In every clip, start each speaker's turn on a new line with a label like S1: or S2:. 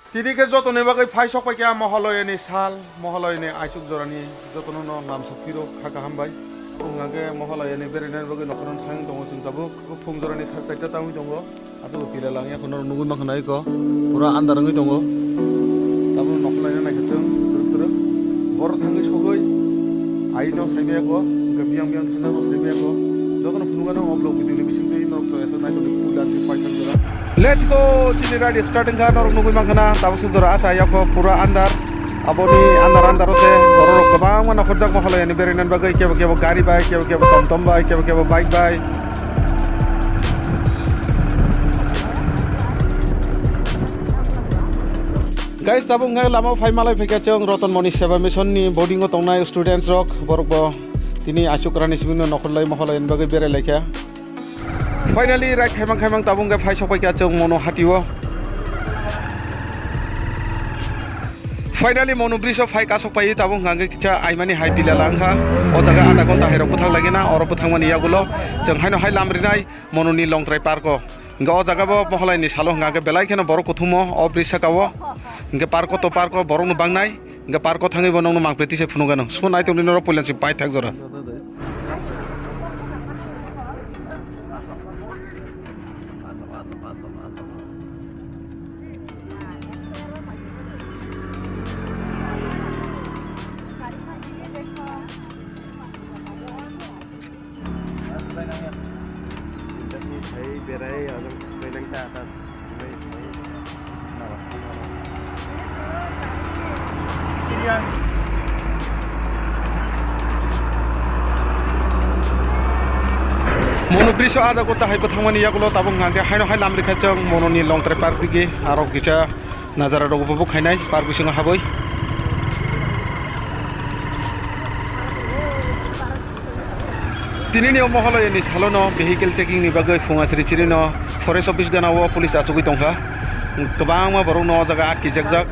S1: Tidike jotone bagai phai sok paikya mahaloyani sal mahaloyani aisuk jorani jotono no nam sokiro khaka hambai ungage mahaloyani berinan bagai nokron thang dongo sing tabuk phung jorani saita tamu dongo atu pila lang ya kono nungui maknai ko pura andarangi dongo tamu noklayna naikachung turut bor thangi sogoi aino saibe ko gabiang biang thana no saibe ko jotono phunugano oblog bidili bising dei nok so esa naito pula di paikang jora. Let's go chini ready starting kan orang nunggu mangkana tahu sudara asa ya ko pura andar aboni andar ose borok kebang mana khojak mahalo yani berinan bagai kebo gari bai kebo tom bai kebo bike bai guys tabung ngai lama phai malai pheka chong rotan moni seva mission ni boarding o tongnai students rock borok bo tini ashukrani simino nokhorlai mahalo yani bagai bere lekha. Finally, right khaimang tabung ga phai sopai ka chong mono hatiwo. Finally mono brisho phai ka sopai tabung ga kicha aimani hai pilalangha o jaga ada gonta hero puthang lagina oro puthang mani yagulo jong haino hai lamrinai mono ni long trai parko ga o jaga bo mohlai ni salo ga ke belai kheno boro kuthumo o brisha kawo ga parko to parko boro nu bangnai ga parko thangi bo nong mangpreti se phunuga no sunai to ni ro polansi pai thak jora. Mono brisho ada kota hai pathangmani yagulo tabung ngage haino hai lamri khachang mono ni long trai park dige aro kicha nazara rogo bobo khainai park bisinga haboi. Tini ni moholo yani salono vehicle checking ni bagai fungasri chirino forest office ganawo police asugui tongha kobang ma borong no jaga atki jagjak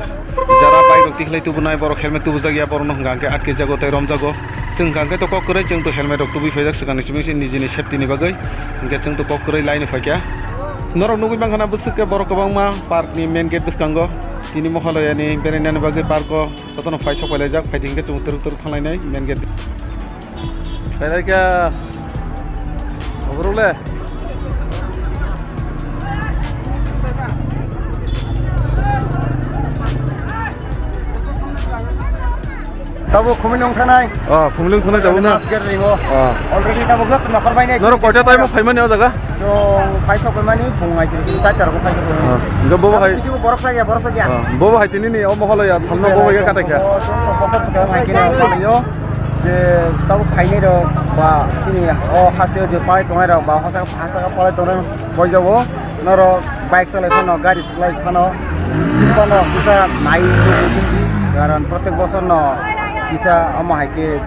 S1: jara bai rok tikhlai tubunai borok helmet tubujagya borong no hangke atki jago tai romjago जों गांके तो ककरै जों तो helmet रक तुबि फैजाक सिगांनि सिबिंसि निजिनि safety नि बागै इंके जों तो ककरै लाइन फैक्या नरक नुगै मांखाना बुसुके बरक गोबांमा पार्क नि मेन गेट बिसकांगो तिनि महलयानि बेरायनानि बागै पार्क सतनो फाइ सफायलायजाक फाइथिंके जों तुरुक थांलायनाय मेन गेट फैलायक्या अबरुले
S2: Tabu kuminong tanay.
S1: kumulung thonai jabu na
S2: Already tabu gak kena korban ini.
S1: नरक कयटा टाइम फाइमानि ओ जागा
S2: Yung five sok mani bungai sih cacar aku five sok.
S1: इंके बोबो हाय
S2: Sih borok saja.
S1: बोबो हाय तिनि नि ओ महलया सामना बोबो या काटाख्या
S2: Pokok kita main kini yo. Je tabu five ro ba ini oh hasil je pai tungai ro ba hasa ka pai tungai boy jago. Noro bike selai kono gari selai kono bisa naik tinggi. Karena protek bosor no bisa ama haike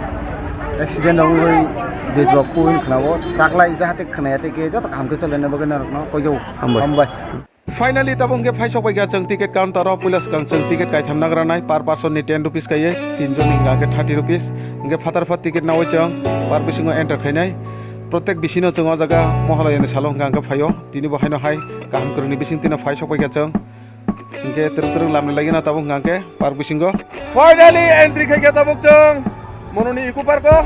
S2: accident hoi dejwa kuin khnabo taklai jahate khnayate ke jot kamke cholene bagena no koyo hambai.
S1: Finally tabung ke phai sopai ga chang ticket counter ro pulas kang chang ticket kai thamna granai per person ni 10 rupees kai 3 jon hinga ke 30 rupees inge fatar fat ticket nawo chang par bisingo enter khainai protek bisino chang o jaga mohalo yani salong gang ke phayo tini bo haino hai kaham kroni bising tina phai sopai ga chang inge terus lamne lagi na tabung gang ke par bisingo finally entry khai ga tabuk chang mononi iku park ko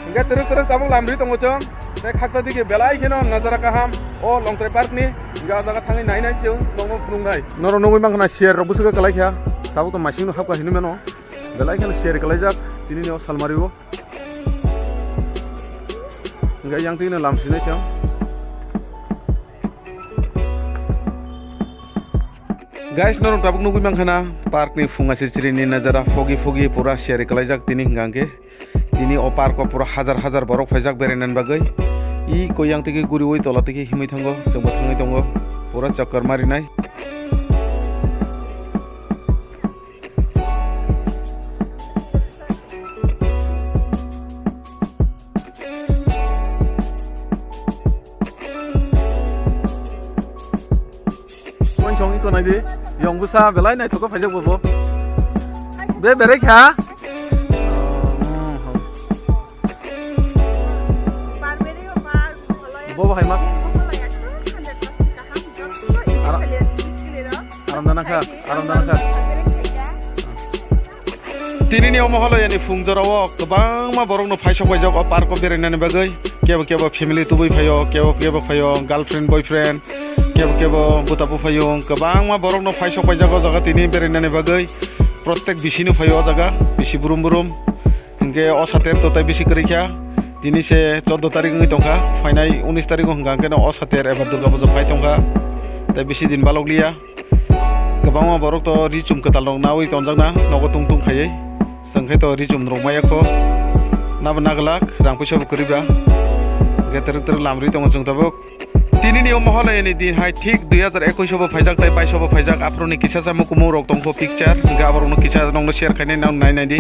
S1: inge terus tabung lamri tongo chang te khaksa dige belai kheno nazara kaham o long trai park ni ga jaga thangi nai chung nongo phunungnai noro nongoi mangna share ro busuga kalai kha tabu to machine no hapka hinumeno belai kheno share kalai jak tini no salmariwo inge yang tini lamsine chang guys norong tabuk nugui mangkhana park ni funga sisiri ni nazara fogi pura share kalajak tini hingangke tini o park ko pura hazar borok faijak berenan bagai I koyang tiki guri oi tola tiki himai thango jongbo thangai tongo pura chakkar marinai chong iko nai di yong busa belai nai thoko phajak bobo be bere kha bobo hai mak nanaka tinini moholoyani fungjorao gobang ma borokno phaisok baijak o park o berainani bagui kebo family tubui phayo kebo phayo girlfriend boyfriend kebo butapu phayo gobang ma borokno phaisok baijak o jaga tini berainani bagui protek bisinu phayo o jaga bisi burum hingke o sater totai bisi korikha tini se 14 tarik ngi tongkha phainai 19 tarik hingka keno o sater eba durga puja phai tongkha tai bisi din baloglia gobang ma borok to richum katal rok nawi tonjakna nogo tungtung khaiye sangkai to rijum rok maya ko nabo naglak rang puisa bo koriba geter lamri tongo jong tabuk tinini moholayani din hai thik 2021 bo phaijak tai 22 bo phaijak aproni kisa samu kumu rok tongpho picture ga aborno kisa nongno share khainai nai di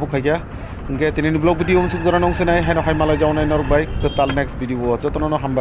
S1: bukhaya hingke tinini blog video unsuk jora nongsenai haino hai malai jawnai norok bai ketal next video jotono no hambai.